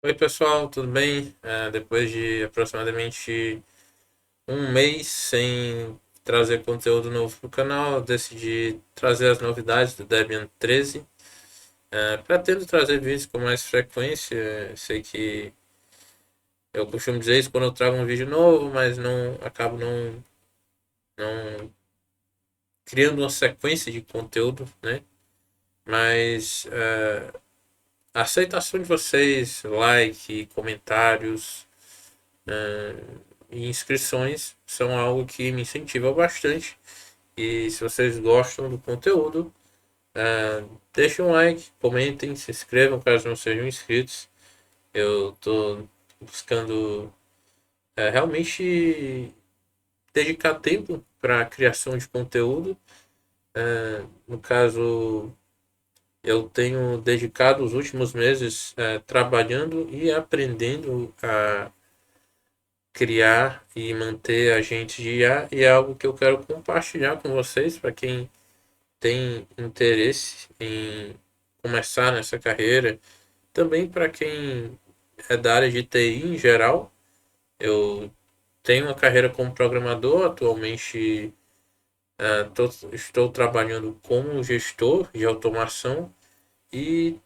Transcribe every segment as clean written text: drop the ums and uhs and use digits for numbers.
Oi pessoal, tudo bem? Depois de aproximadamente um mês sem trazer conteúdo novo para o canal, eu decidi trazer as novidades do Debian 13. Pretendo trazer vídeos com mais frequência. Sei que eu costumo dizer isso quando eu trago um vídeo novo, mas não acabo não criando uma sequência de conteúdo, né? Mas a aceitação de vocês, like, comentários, e inscrições são algo que me incentiva bastante. E se vocês gostam do conteúdo, deixem um like, comentem, se inscrevam caso não sejam inscritos. Eu estou buscando realmente dedicar tempo para a criação de conteúdo. No caso, eu tenho dedicado os últimos meses trabalhando e aprendendo a criar e manter agentes de IA, e é algo que eu quero compartilhar com vocês para quem tem interesse em começar nessa carreira, também para quem é da área de TI em geral. Eu tenho uma carreira como programador, atualmente estou trabalhando como gestor de automação e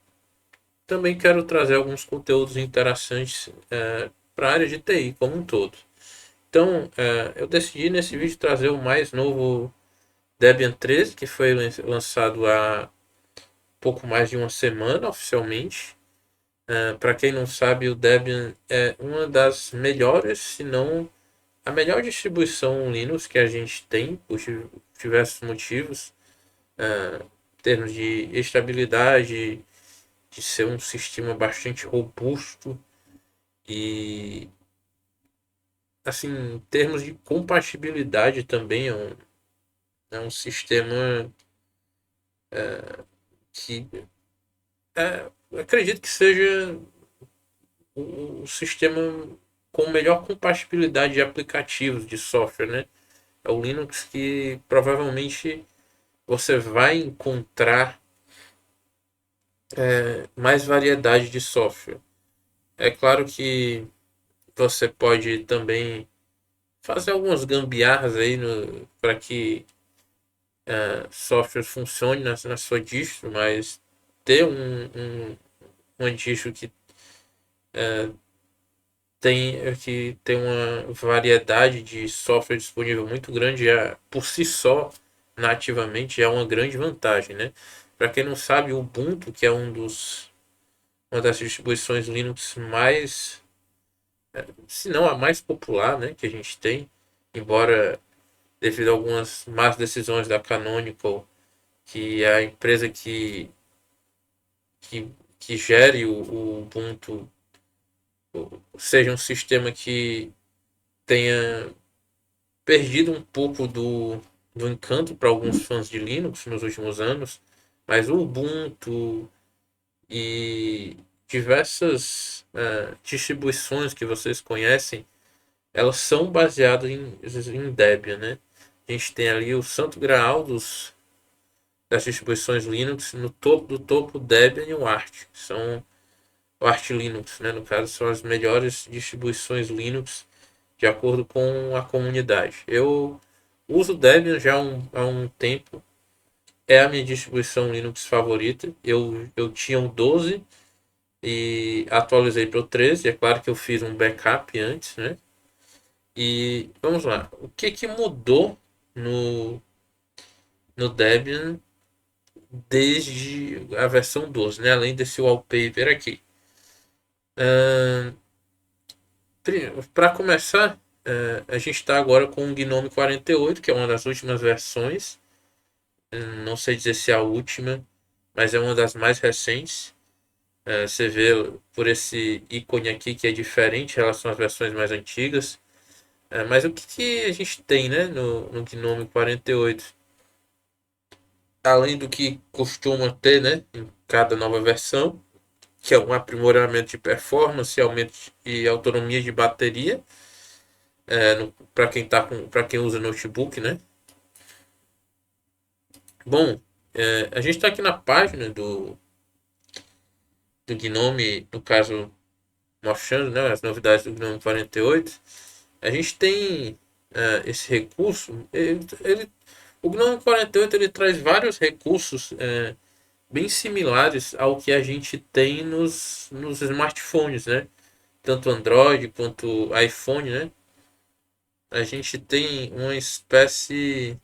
também quero trazer alguns conteúdos interessantes para a área de TI como um todo. Então, eu decidi nesse vídeo trazer o mais novo Debian 13, que foi lançado há pouco mais de uma semana oficialmente. Para quem não sabe, o Debian é uma das melhores, se não a melhor distribuição Linux que a gente tem, por diversos motivos, em termos de estabilidade, de ser um sistema bastante robusto e, assim, em termos de compatibilidade também é um sistema que acredito que seja o sistema com melhor compatibilidade de aplicativos de software, né? É o Linux que provavelmente você vai encontrar mais variedade de software. É claro que você pode também fazer algumas gambiarras aí para que software funcione na sua distro, mas ter uma distro que tem uma variedade de software disponível muito grande, por si só, nativamente, é uma grande vantagem, né? Para quem não sabe, o Ubuntu, que é uma das distribuições Linux mais, se não a mais popular, né, que a gente tem, embora devido a algumas más decisões da Canonical, que é a empresa que, que gere o Ubuntu, seja um sistema que tenha perdido um pouco do encanto para alguns fãs de Linux nos últimos anos, mas o Ubuntu e diversas distribuições que vocês conhecem, elas são baseadas em Debian, né? A gente tem ali o santo graal das distribuições Linux, no topo do topo Debian e o Arch, são o Arch Linux, né? No caso, são as melhores distribuições Linux de acordo com a comunidade. Eu uso Debian já há um tempo. É a minha distribuição Linux favorita. Eu tinha o 12 e atualizei para o 13. É claro que eu fiz um backup antes, né? E vamos lá. O que que mudou no, no Debian desde a versão 12, né? Além desse wallpaper aqui. Para começar, a gente está agora com o Gnome 48, que é uma das últimas versões. Não sei dizer se é a última, mas é uma das mais recentes. Você vê por esse ícone aqui que é diferente em relação às versões mais antigas. Mas o que, que a gente tem, né, no Gnome 48? Além do que costuma ter, né, em cada nova versão, que é um aprimoramento de performance, aumento e autonomia de bateria, para quem usa notebook, né? Bom, a gente está aqui na página do Gnome, no caso mostrando, né, as novidades do GNOME 48, a gente tem esse recurso. O GNOME 48 ele traz vários recursos bem similares ao que a gente tem nos smartphones, né? Tanto Android quanto iPhone, né? A gente tem uma espécie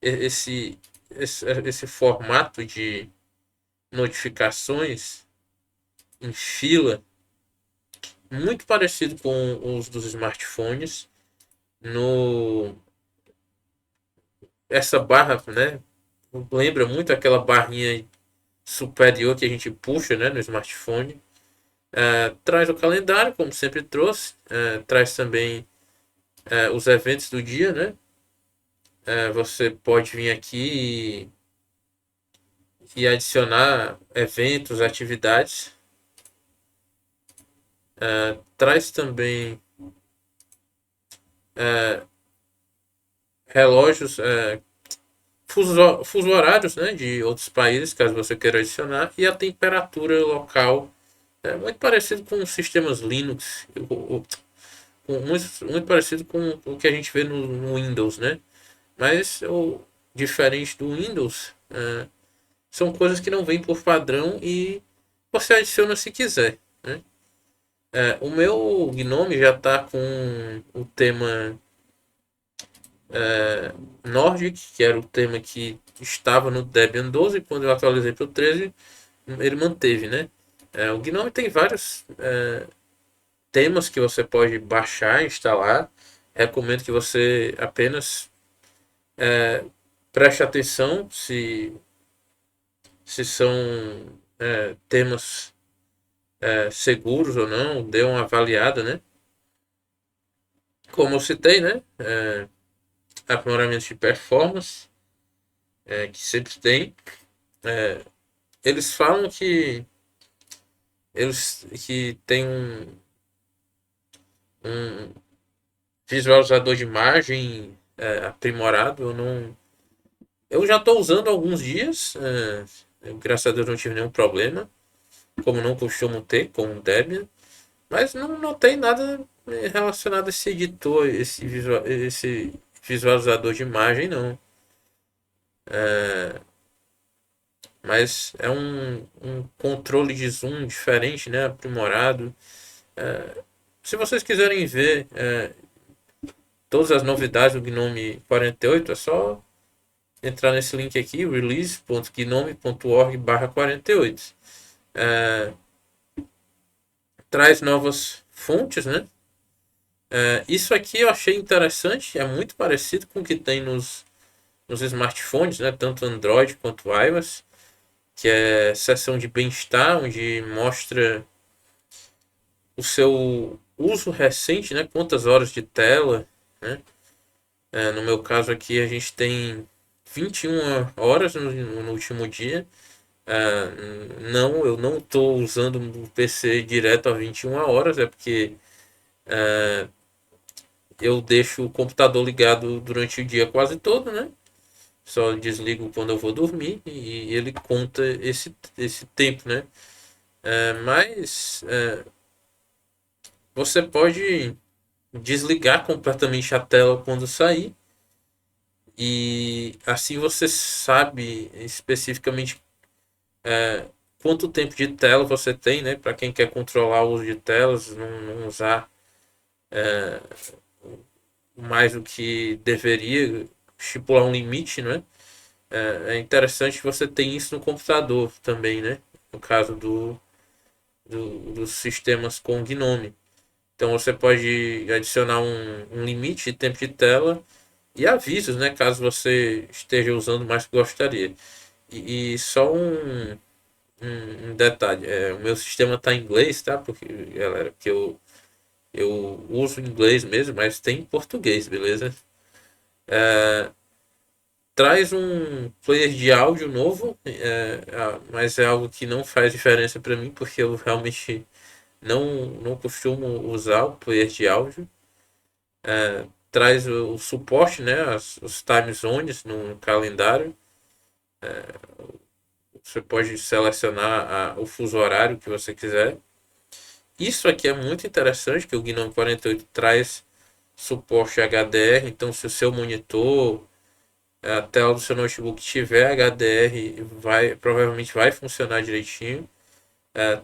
esse formato de notificações em fila muito parecido com os dos smartphones. No Essa barra, né, lembra muito aquela barrinha superior que a gente puxa, né, no smartphone. Traz o calendário, como sempre trouxe. Traz também os eventos do dia, né? Você pode vir aqui e adicionar eventos, atividades. Traz também relógios, fuso horários, né, de outros países, caso você queira adicionar, e a temperatura local. É muito parecido com os sistemas Linux, muito parecido com o que a gente vê no Windows, né? Mas diferente do Windows, são coisas que não vêm por padrão e você adiciona se quiser, né? O meu Gnome já está com o tema Nordic, que era o tema que estava no Debian 12, quando eu atualizei para o 13, ele manteve, né? O Gnome tem vários temas que você pode baixar e instalar. Recomendo que você apenas preste atenção se são temas seguros ou não, dê uma avaliada, né? Como eu citei, né? Aprimoramento de performance, que sempre tem. Eles falam que tem um visualizador de imagem aprimorado. Eu já estou usando há alguns dias. Graças a Deus não tive nenhum problema, como não costumo ter com o Debian. Mas não notei nada relacionado a esse editor, esse visualizador de imagem, não. Mas é um controle de zoom diferente, né? Aprimorado. Se vocês quiserem ver todas as novidades do Gnome 48, é só entrar nesse link aqui, release.gnome.org/48. Traz novas fontes, né? Isso aqui eu achei interessante, é muito parecido com o que tem nos smartphones, né? Tanto Android quanto iOS, que é seção de bem-estar, onde mostra o seu uso recente, né? Quantas horas de tela, né? No meu caso aqui a gente tem 21 horas no último dia. Não, eu não estou usando o PC direto a 21 horas, é porque eu deixo o computador ligado durante o dia quase todo, né? Só desligo quando eu vou dormir e ele conta esse tempo, né? Mas você pode desligar completamente a tela quando sair e assim você sabe especificamente quanto tempo de tela você tem, né? Para quem quer controlar o uso de telas, não usar mais do que deveria, estipular um limite, né? É interessante que você tem isso no computador também, né? No caso dos sistemas com Gnome. Então você pode adicionar um limite de tempo de tela e avisos, né? Caso você esteja usando mais que gostaria. E só um detalhe, o meu sistema está em inglês, tá? Porque, galera, que eu uso inglês mesmo, mas tem em português, beleza? Traz um player de áudio novo, mas é algo que não faz diferença para mim, porque eu realmente não costumo usar o player de áudio. Traz o suporte, né, os time zones no calendário. Você pode selecionar o fuso horário que você quiser. isso aqui é muito interessante, que o GNOME 48 traz suporte HDR, então se o seu monitor, a tela do seu notebook tiver HDR, provavelmente vai funcionar direitinho.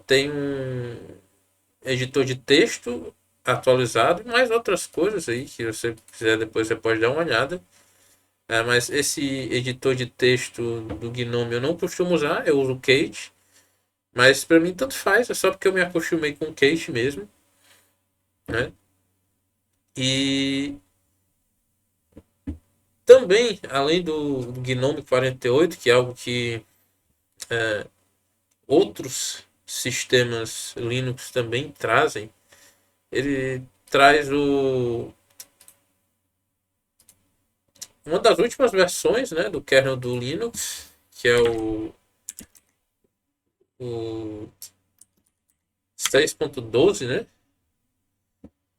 Tem um editor de texto atualizado, e mais outras coisas aí que você quiser depois você pode dar uma olhada. Mas esse editor de texto do Gnome eu não costumo usar, eu uso o Kate. Mas para mim tanto faz, é só porque eu me acostumei com o Kate mesmo, né? E também, além do Gnome 48, que é algo que outros sistemas Linux também trazem, ele traz uma das últimas versões, né, do kernel do Linux, que é o 6.12, né?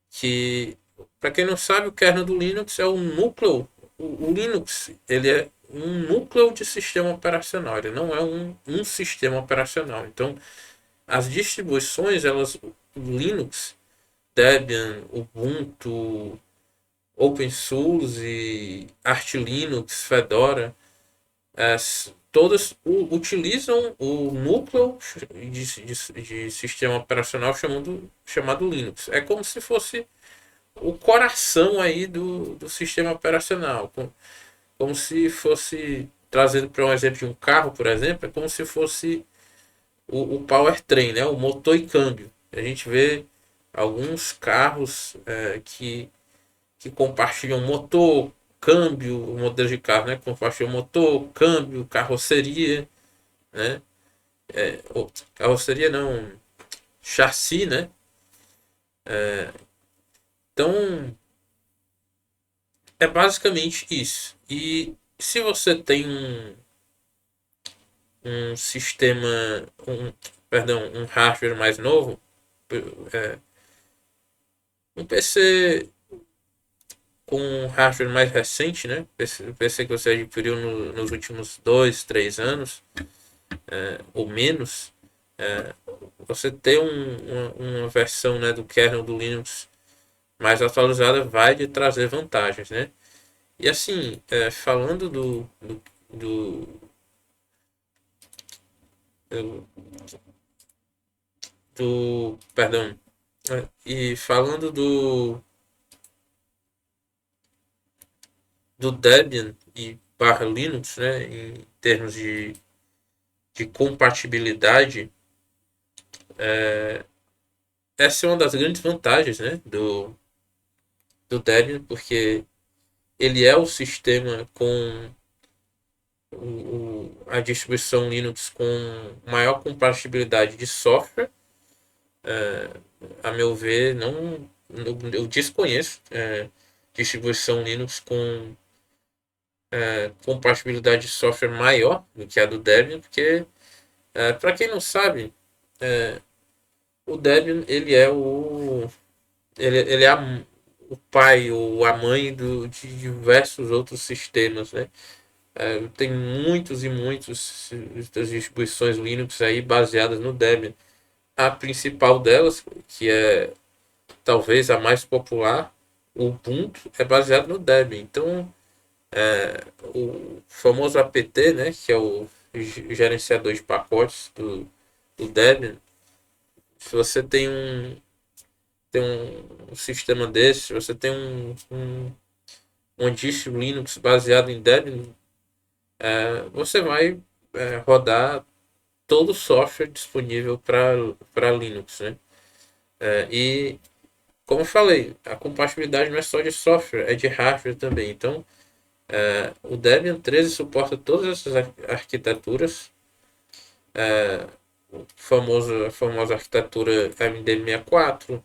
Que, para quem não sabe, o kernel do Linux é o núcleo. O Linux, ele é um núcleo de sistema operacional, ele não é um sistema operacional. Então, as distribuições, elas, o Linux, Debian, Ubuntu, OpenSUSE, Arch Linux, Fedora, todas utilizam o núcleo de sistema operacional chamado Linux. É como se fosse o coração aí do sistema operacional. Como se fosse, trazendo para um exemplo de um carro, por exemplo, é como se fosse o powertrain, né? O motor e câmbio. A gente vê alguns carros que compartilham motor, câmbio, modelo de carro, né? Compartilham motor, câmbio, carroceria, né? Carroceria não, chassi, né? Então, é basicamente isso. E se você tem um sistema, perdão, um hardware mais novo, é, um PC com um hardware mais recente, né? PC que você adquiriu nos últimos 2, 3 anos, ou menos, você ter uma versão, né, do kernel do Linux mais atualizada vai lhe trazer vantagens, né? E assim, falando do, perdão, e falando do Debian e barra Linux, né, em termos de compatibilidade, essa é uma das grandes vantagens, né, do Debian, porque ele é o sistema com a distribuição Linux com maior compatibilidade de software. A meu ver, não, eu desconheço distribuição Linux com compatibilidade de software maior do que a do Debian, porque, para quem não sabe, o Debian ele é o pai ou a mãe de diversos outros sistemas, né? Tem muitos e muitos das distribuições Linux aí baseadas no Debian. A principal delas, que é talvez a mais popular, o Ubuntu, é baseado no Debian. Então, o famoso apt, né, que é o gerenciador de pacotes do Debian, se você tem um sistema desse, se você tem um distro Linux baseado em Debian, você vai rodar todo o software disponível para Linux, né? E como eu falei, a compatibilidade não é só de software, é de hardware também. Então, o Debian 13 suporta todas essas arquiteturas. A famosa arquitetura MD64,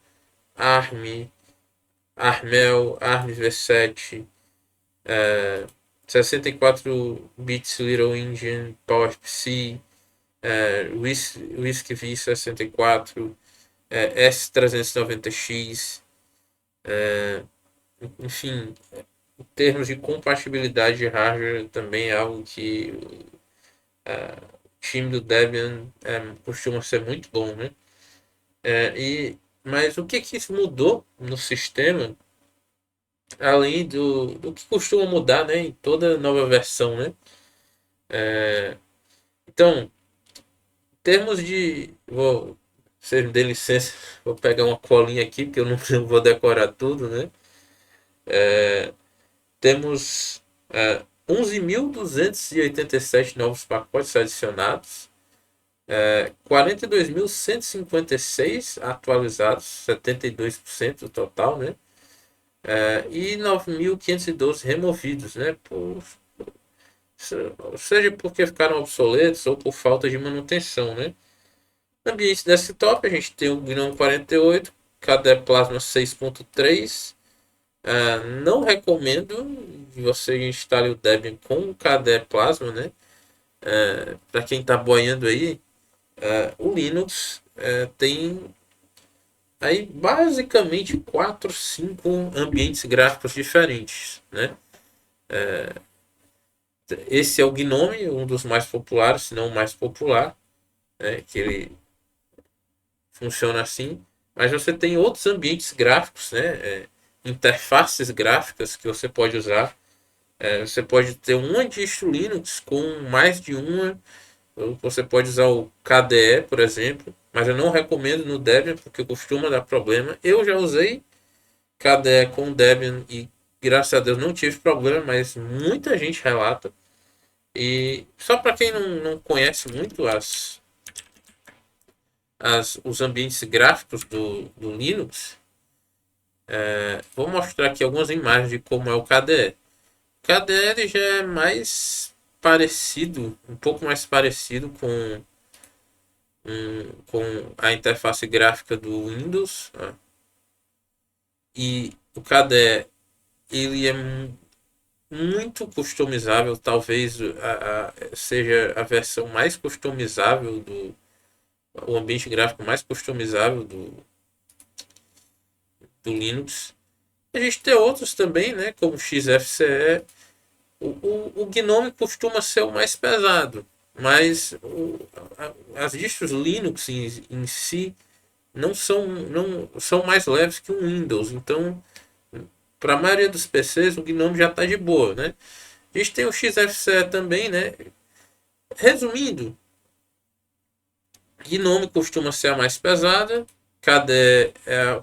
ARM, ARMEL, ARM V7, 64 bits Little Engine, PowerPC, RISC V64, S390X, enfim, em termos de compatibilidade de hardware também é algo que o time do Debian costuma ser muito bom, né? Mas o que que mudou no sistema, além do que costuma mudar, né, em toda nova versão, né? Então, em termos de... Vocês me dê licença, vou pegar uma colinha aqui, porque eu não, não vou decorar tudo, né? Temos 11.287 novos pacotes adicionados, 42.156 atualizados, 72% do total, né? E 9.512 removidos, né? Seja porque ficaram obsoletos ou por falta de manutenção, né? No ambiente desktop, a gente tem o GNOME 48, KDE Plasma 6.3. Não recomendo que você instale o Debian com o KDE Plasma, né? Para quem está boiando aí, o Linux tem aí basicamente 4, 5 ambientes gráficos diferentes, né? Esse é o Gnome, um dos mais populares, se não o mais popular, né? Que ele funciona assim. Mas você tem outros ambientes gráficos, né? Interfaces gráficas que você pode usar. Você pode ter uma distro Linux com mais de uma. Você pode usar o KDE, por exemplo, mas eu não recomendo no Debian porque costuma dar problema. Eu já usei KDE com Debian e graças a Deus não tive problema, mas muita gente relata. E só para quem não conhece muito os ambientes gráficos do Linux, vou mostrar aqui algumas imagens de como é o KDE. O KDE ele já é mais parecido, um pouco mais parecido com a interface gráfica do Windows, né? E o KDE ele é muito customizável, talvez seja a versão mais customizável o ambiente gráfico mais customizável do Linux. A gente tem outros também, né, como o XFCE. O Gnome costuma ser o mais pesado, mas as distros Linux em si não são mais leves que o Windows. Então, para a maioria dos PCs, o Gnome já está de boa, né? A gente tem o XFCE também, né? Resumindo, Gnome costuma ser a mais pesada, KDE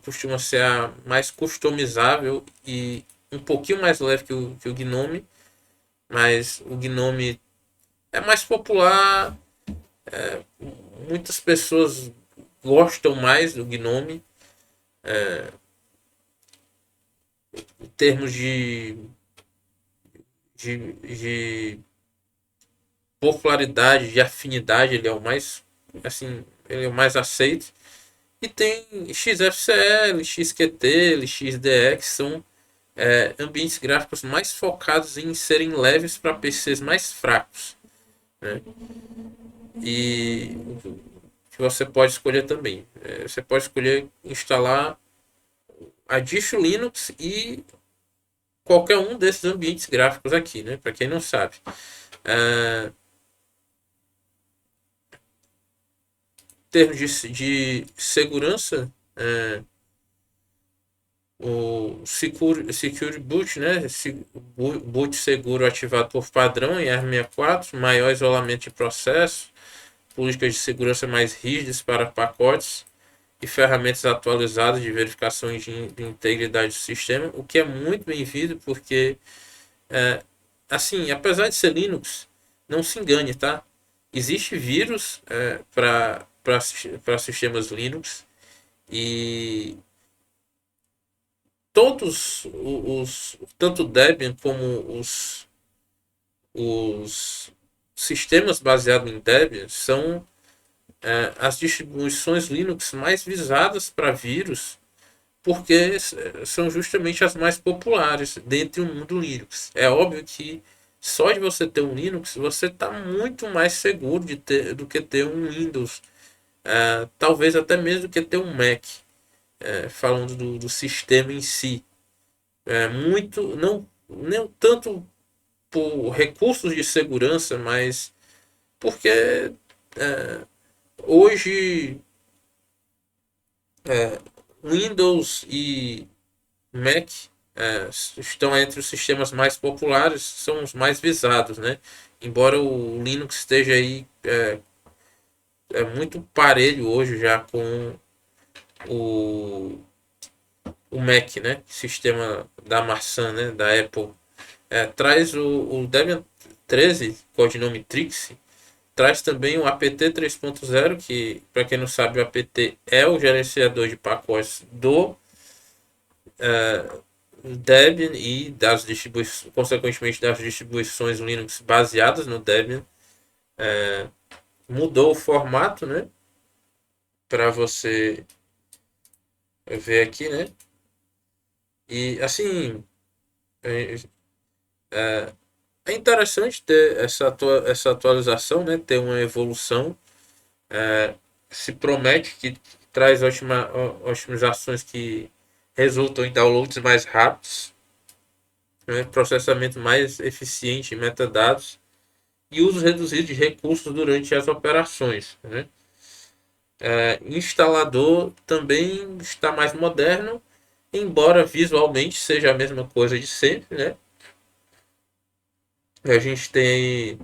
costuma ser a mais customizável e um pouquinho mais leve que o Gnome, mas o Gnome é mais popular, muitas pessoas gostam mais do Gnome. Em termos de popularidade, de afinidade, ele é o mais, assim, ele é o mais aceito. E tem XFCE, XQT, XDE, que são ambientes gráficos mais focados em serem leves para PCs mais fracos, né? E que você pode escolher também. Você pode escolher instalar a distro Linux e qualquer um desses ambientes gráficos aqui, né? Para quem não sabe. Em termos de segurança, o Secure Boot, né? Boot seguro ativado por padrão em ARM64, maior isolamento de processo, políticas de segurança mais rígidas para pacotes e ferramentas atualizadas de verificação de integridade do sistema, o que é muito bem-vindo porque, assim, apesar de ser Linux, não se engane, tá? Existe vírus para sistemas Linux e todos tanto Debian como os sistemas baseados em Debian são as distribuições Linux mais visadas para vírus, porque são justamente as mais populares dentro do mundo Linux. É óbvio que só de você ter um Linux, você está muito mais seguro do que ter um Windows, talvez até mesmo do que ter um Mac, falando do sistema em si. Muito, não tanto por recursos de segurança, mas porque hoje É, Windows e Mac estão entre os sistemas mais populares, são os mais visados, né? Embora o Linux esteja aí muito parelho hoje já com o, o Mac, né? Sistema da maçã, né? Da Apple. Traz o Debian 13, codinome Trixie, traz também o apt 3.0, que, para quem não sabe, o apt é o gerenciador de pacotes do Debian e das distribuições, consequentemente das distribuições Linux baseadas no Debian. Mudou o formato, né? Para você ver aqui, né? E assim, é, é interessante ter essa atualização, né? Ter uma evolução. Se promete que traz otimizações que resultam em downloads mais rápidos, né? Processamento mais eficiente em metadados e uso reduzido de recursos durante as operações, né? Instalador também está mais moderno, embora visualmente seja a mesma coisa de sempre, né? A gente tem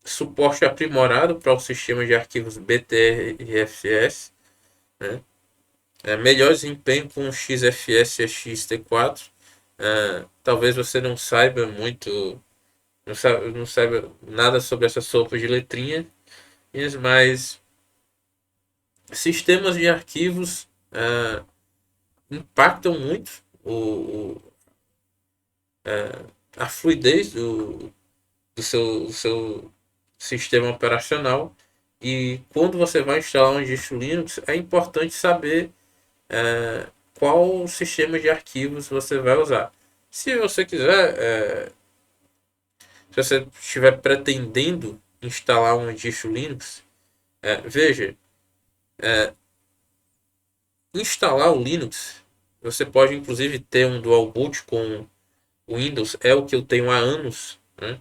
suporte aprimorado para o sistema de arquivos BTRFS, né? Melhor desempenho com o XFS e XT4. Talvez você não saiba muito, não saiba nada sobre essa sopa de letrinha, mas sistemas de arquivos impactam muito a fluidez do seu sistema operacional. E quando você vai instalar um distro Linux, é importante saber qual sistema de arquivos você vai usar. Se você quiser, se você estiver pretendendo instalar um distro Linux, veja, instalar o Linux, você pode inclusive ter um dual boot com o Windows, é o que eu tenho há anos, né?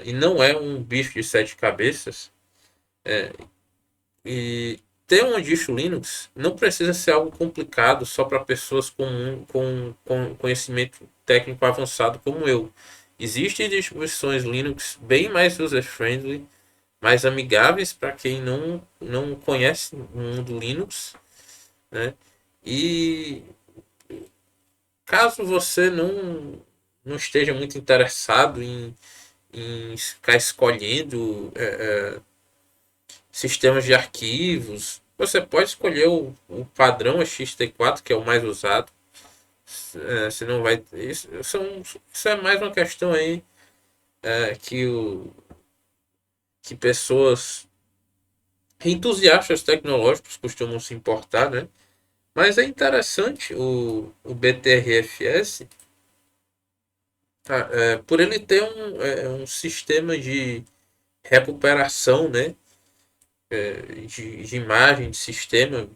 E não é um bicho de sete cabeças. E ter um distro Linux não precisa ser algo complicado só para pessoas com conhecimento técnico avançado como eu. Existem distribuições Linux bem mais user-friendly, mais amigáveis para quem não conhece o mundo Linux, né? E caso você não esteja muito interessado em ficar escolhendo sistemas de arquivos, você pode escolher o padrão XT4, que é o mais usado. Você não vai. Isso é mais uma questão aí que, que pessoas entusiastas tecnológicos costumam se importar, né? Mas é interessante o BTRFS, por ele ter um sistema de recuperação, né? De imagem, de sistema.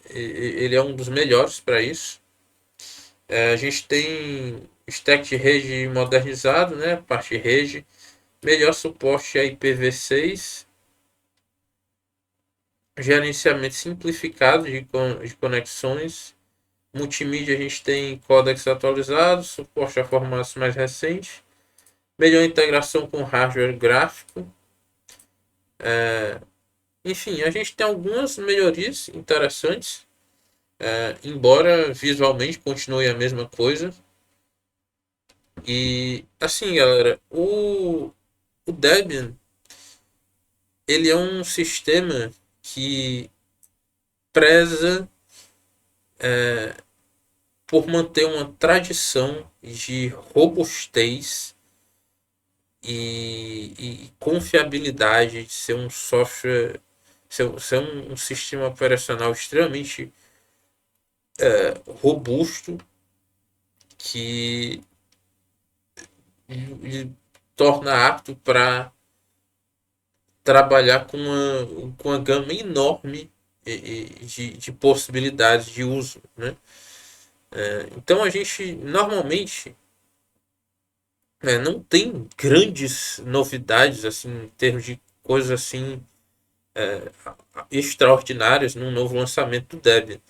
Ele é um dos melhores para isso. A gente tem stack de rede modernizado, né? Parte de rede, melhor suporte a IPv6, gerenciamento simplificado de conexões, multimídia a gente tem códex atualizado, suporte a formatos mais recentes, melhor integração com hardware gráfico. Enfim, a gente tem algumas melhorias interessantes, embora visualmente continue a mesma coisa. E assim, galera, o Debian ele é um sistema que preza por manter uma tradição de robustez e confiabilidade, de ser um software, ser um sistema operacional extremamente robusto que lhe torna apto para trabalhar com uma gama enorme de possibilidades de uso, né? Então a gente normalmente não tem grandes novidades assim em termos de coisas assim extraordinárias no novo lançamento do Debian.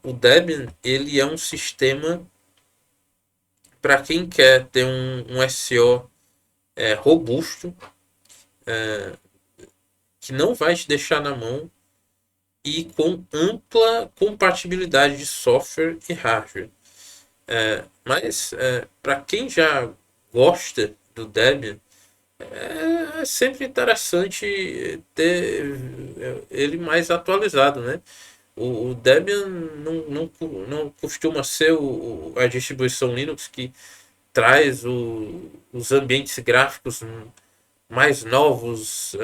O Debian ele é um sistema para quem quer ter um SEO robusto, que não vai te deixar na mão e com ampla compatibilidade de software e hardware. Mas para quem já gosta do Debian, é sempre interessante ter ele mais atualizado, né? O Debian não costuma ser a distribuição Linux que traz os ambientes gráficos mais novos,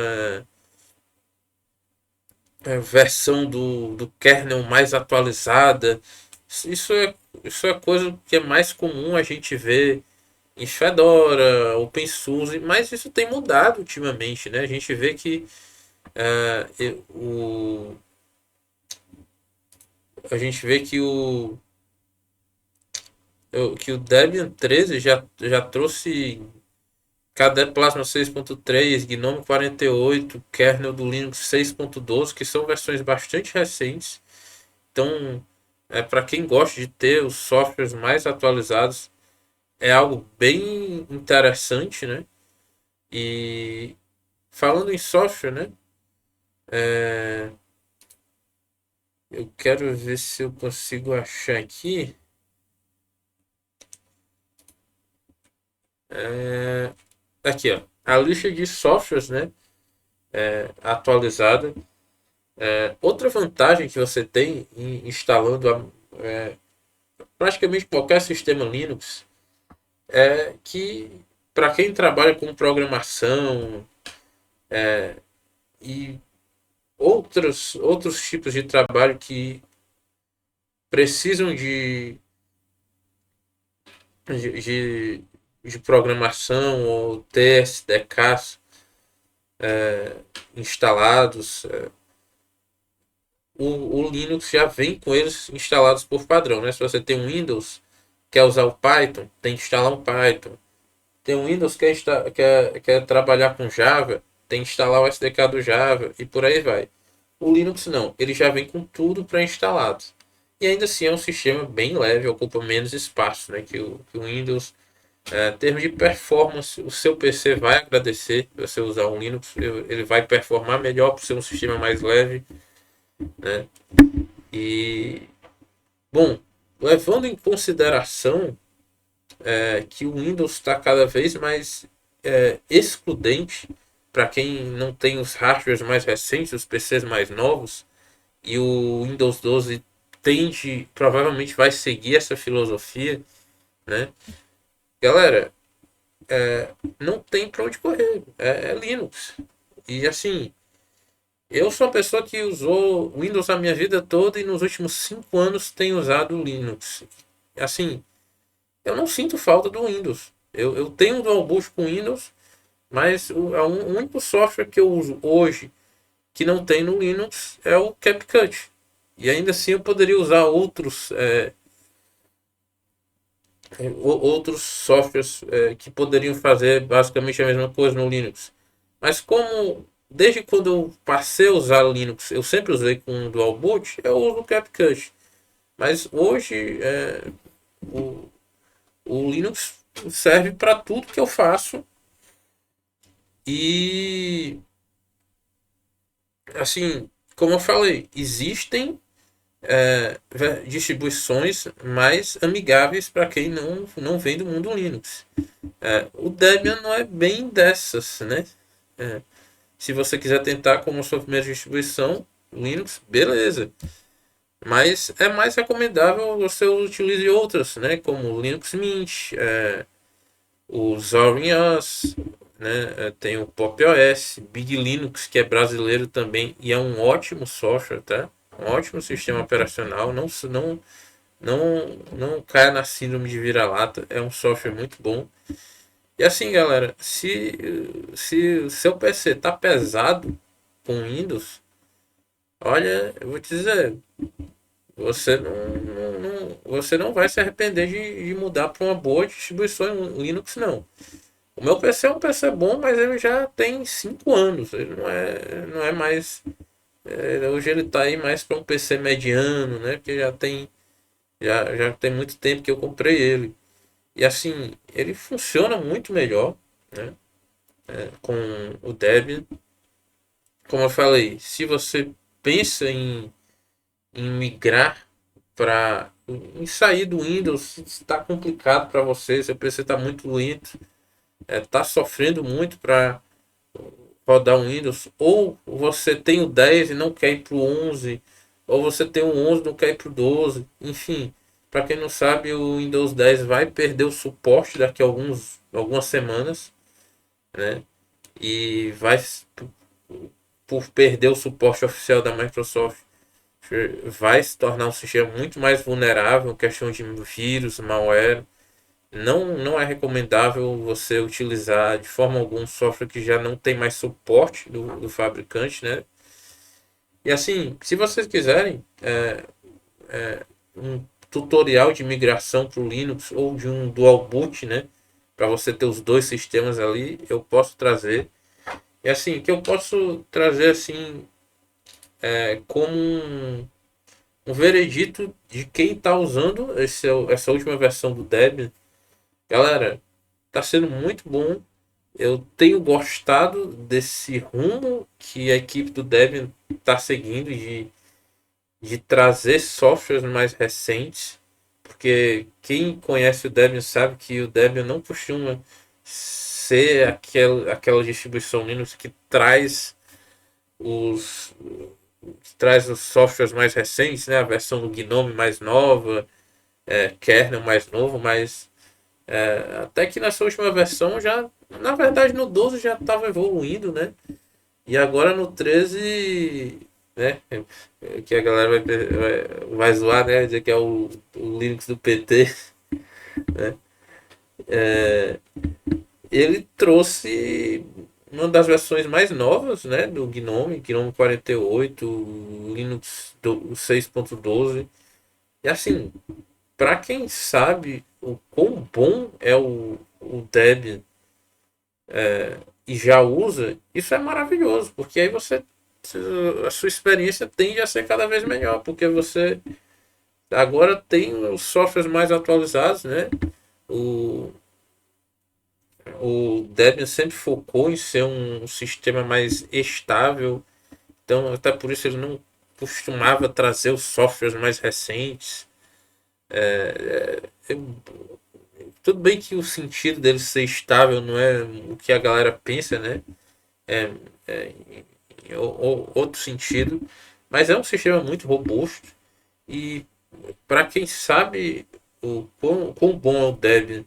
versão do kernel mais atualizada. Isso é, isso é coisa que é mais comum a gente ver em Fedora, OpenSUSE, mas isso tem mudado ultimamente, né? A gente vê que a gente vê que o Debian 13 já trouxe KDE Plasma 6.3, GNOME 48, kernel do Linux 6.12, que são versões bastante recentes. Então, para quem gosta de ter os softwares mais atualizados, é algo bem interessante, né? E falando em software, né? Eu quero ver se eu consigo achar aqui. Aqui, ó, a lista de softwares, né? Atualizada. Outra vantagem que você tem instalando praticamente qualquer sistema Linux é que para quem trabalha com programação e outros tipos de trabalho que precisam de, de, de programação ou ter SDKs instalados, o Linux já vem com eles instalados por padrão, né? Se você tem um Windows, quer usar o Python, tem que instalar um Python. Tem um Windows que quer trabalhar com Java, tem que instalar o SDK do Java e por aí vai. O Linux não, ele já vem com tudo pré-instalado. E ainda assim é um sistema bem leve, ocupa menos espaço, né, que o Windows. Em termos de performance, o seu PC vai agradecer você usar um Linux, ele vai performar melhor por ser um sistema mais leve, né? E, bom, levando em consideração que o Windows está cada vez mais excludente para quem não tem os hardwares mais recentes, os PCs mais novos, e o Windows 12 provavelmente vai seguir essa filosofia, né? Galera, não tem para onde correr, é Linux. E assim, eu sou uma pessoa que usou Windows a minha vida toda e nos últimos 5 anos tenho usado Linux. Assim, eu não sinto falta do Windows. Eu tenho um dual boot com Windows, mas o único software que eu uso hoje que não tem no Linux é o CapCut. E ainda assim eu poderia usar outros softwares que poderiam fazer basicamente a mesma coisa no Linux. Mas como desde quando eu passei a usar o Linux, eu sempre usei com dual boot, eu uso o CapCut. Mas hoje o, o Linux serve para tudo que eu faço. E assim, como eu falei, existem distribuições mais amigáveis para quem não vem do mundo Linux. O Debian não é bem dessas, né? Se você quiser tentar como sua primeira distribuição Linux, beleza. Mas é mais recomendável você utilize outras, né? Como o Linux Mint, o Zorin OS, né? Tem o Pop OS, Big Linux, que é brasileiro também e é um ótimo software, tá? Um ótimo sistema operacional. Não caia na síndrome de vira-lata. É um software muito bom. E assim, galera, se o seu PC tá pesado com Windows, olha, eu vou te dizer, você não vai se arrepender de mudar para uma boa distribuição Linux, não. O meu PC é um PC bom, mas ele já tem 5 anos. Ele não é mais Hoje ele está aí mais para um PC mediano, né? Porque já tem muito tempo que eu comprei ele. E assim, ele funciona muito melhor, né? Com o Debian. Como eu falei, se você pensa em migrar para em sair do Windows, está complicado para você, seu PC está muito lento, está sofrendo muito para rodar um Windows, ou você tem o 10 e não quer ir para o 11, ou você tem o 11 e não quer ir para o 12, enfim. Para quem não sabe, o Windows 10 vai perder o suporte daqui a algumas semanas, né? E vai, por perder o suporte oficial da Microsoft, vai se tornar um sistema muito mais vulnerável, questão de vírus, malware. Não é recomendável você utilizar de forma alguma um software que já não tem mais suporte do fabricante, né? E assim, se vocês quiserem um tutorial de migração para o Linux ou de um dual boot, né? Para você ter os dois sistemas ali, eu posso trazer. E assim, que eu posso trazer assim como um veredito de quem está usando essa última versão do Debian. Galera, está sendo muito bom. Eu tenho gostado desse rumo que a equipe do Debian está seguindo de trazer softwares mais recentes, porque quem conhece o Debian sabe que o Debian não costuma ser aquela distribuição Linux os, que traz os softwares mais recentes, né? A versão do GNOME mais nova, kernel mais novo, mas até que nessa última versão já, na verdade no 12 já estava evoluindo, né? E agora no 13, né? Que a galera vai zoar, né? Dizer que é o Linux do PT, né? Ele trouxe uma das versões mais novas, né? Do GNOME 48, Linux 6.12. E assim, para quem sabe o quão bom é o Debian e já usa, isso é maravilhoso, porque aí a sua experiência tende a ser cada vez melhor, porque você agora tem os softwares mais atualizados, né? O, o Debian sempre focou em ser um sistema mais estável, então até por isso ele não costumava trazer os softwares mais recentes. Tudo bem que o sentido dele ser estável não é o que a galera pensa, né? É, é outro sentido, mas é um sistema muito robusto e para quem sabe o quão bom é o Debian,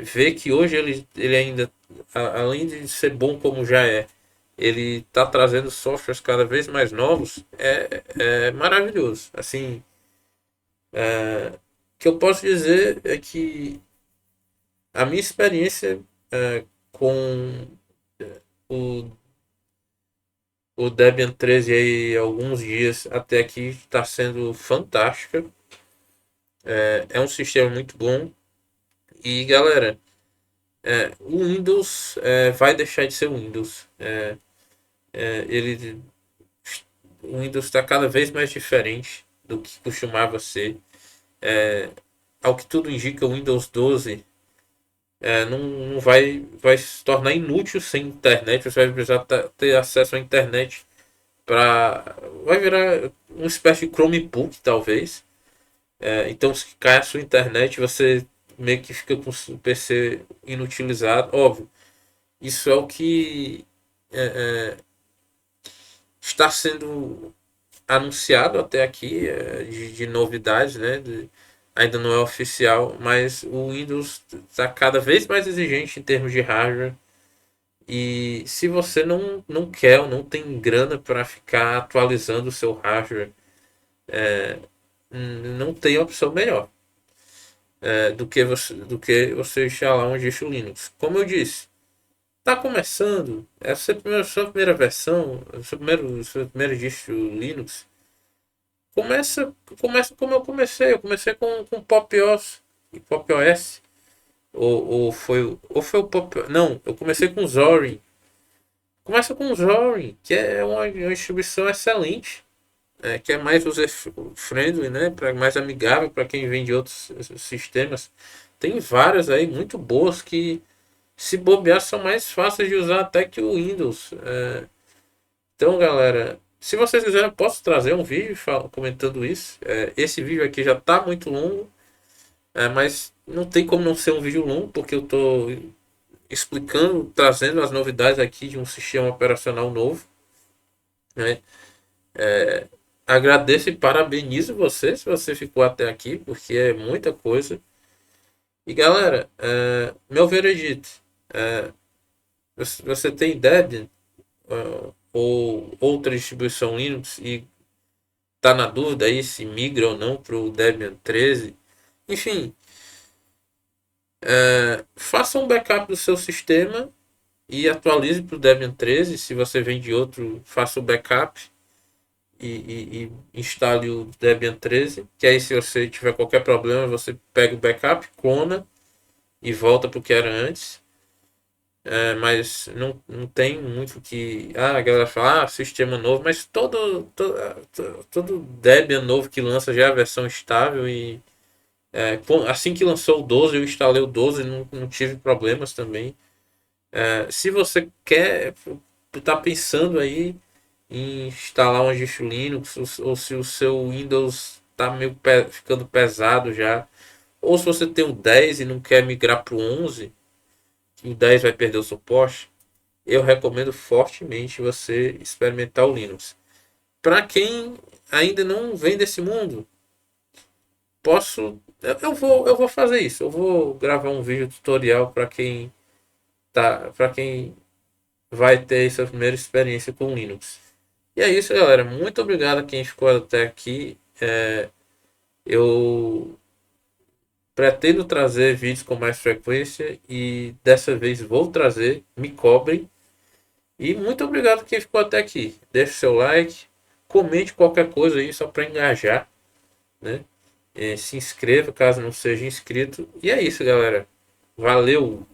ver que hoje ele ainda, além de ser bom como já ele está trazendo softwares cada vez mais novos, é maravilhoso. Assim, o que eu posso dizer é que a minha experiência com o o Debian 13 aí alguns dias até aqui está sendo fantástica. É um sistema muito bom. E galera, o Windows vai deixar de ser Windows. Ele, o Windows está cada vez mais diferente do que costumava ser. Ao que tudo indica, o Windows 12 não vai se tornar inútil sem internet. Você vai precisar ter acesso à internet para. Vai virar uma espécie de Chromebook, talvez. Então, se cai a sua internet, você meio que fica com o PC inutilizado. Óbvio, isso é o que está sendo anunciado até aqui de novidades, né? Ainda não é oficial, mas o Windows está cada vez mais exigente em termos de hardware. E se você não quer ou não tem grana para ficar atualizando o seu hardware, não tem opção melhor do que você instalar um distro Linux. Como eu disse, está começando, é a sua primeira versão, seu primeiro distro Linux. Começa como eu comecei. Eu comecei com Pop! OS e Pop! OS. Ou foi o Pop. Não, eu comecei com Zorin. Começa com o Zorin, que é uma distribuição excelente, que é mais user-friendly, né? Mais amigável para quem vem de outros sistemas. Tem várias aí muito boas que, se bobear, são mais fáceis de usar até que o Windows. Então, galera, se vocês quiserem, eu posso trazer um vídeo comentando isso. Esse vídeo aqui já está muito longo, mas não tem como não ser um vídeo longo, porque eu estou explicando, trazendo as novidades aqui de um sistema operacional novo, né? Agradeço e parabenizo você se você ficou até aqui, porque é muita coisa. E galera, meu veredito, você tem Debian ou outra distribuição Linux e tá na dúvida aí se migra ou não para o Debian 13, enfim, faça um backup do seu sistema e atualize para o Debian 13. Se você vem de outro, faça o backup e instale o Debian 13, que aí se você tiver qualquer problema, você pega o backup, clona e volta para o que era antes. Mas não tem muito que. A galera fala, sistema novo, mas todo Debian novo que lança já é a versão estável. E assim que lançou o 12, eu instalei o 12 e não tive problemas também. Se você quer, tá pensando aí em instalar um distro Linux, ou se o seu Windows está meio ficando pesado já, ou se você tem o 10 e não quer migrar para o 11, que o 10 vai perder o suporte, eu recomendo fortemente você experimentar o Linux. Para quem ainda não vem desse mundo, eu vou fazer isso. Eu vou gravar um vídeo tutorial para quem vai ter essa primeira experiência com Linux. E é isso, galera. Muito obrigado a quem ficou até aqui. Eu pretendo trazer vídeos com mais frequência e dessa vez vou trazer. Me cobrem. E muito obrigado a quem ficou até aqui. Deixe seu like, comente qualquer coisa aí só para engajar, né? Se inscreva caso não seja inscrito. E é isso, galera. Valeu!